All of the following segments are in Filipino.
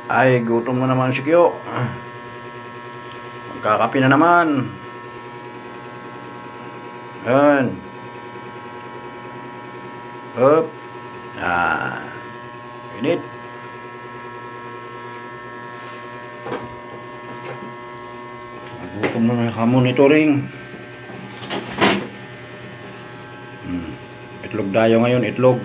Ay, gutom na naman si Kyo. Magkakape na naman. Yan. Hop. Ah. Init. Gutom na monitoring. Itlog tayo ngayon, itlog.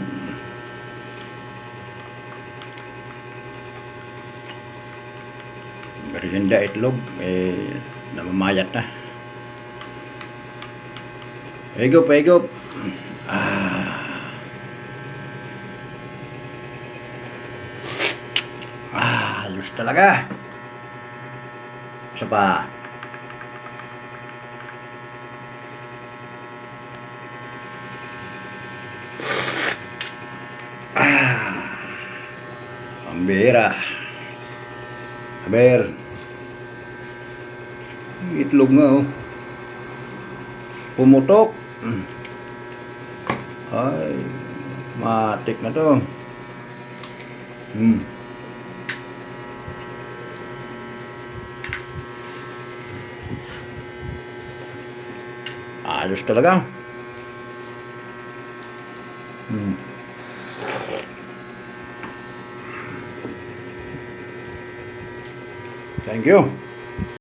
Merienda itlog, namamayat na. Higop, higop. Ayos talaga. Isa pa. Pambira. Aber. Itlog nga oh. Pumutok. Ay, matik na to. Ayos talaga. Thank you.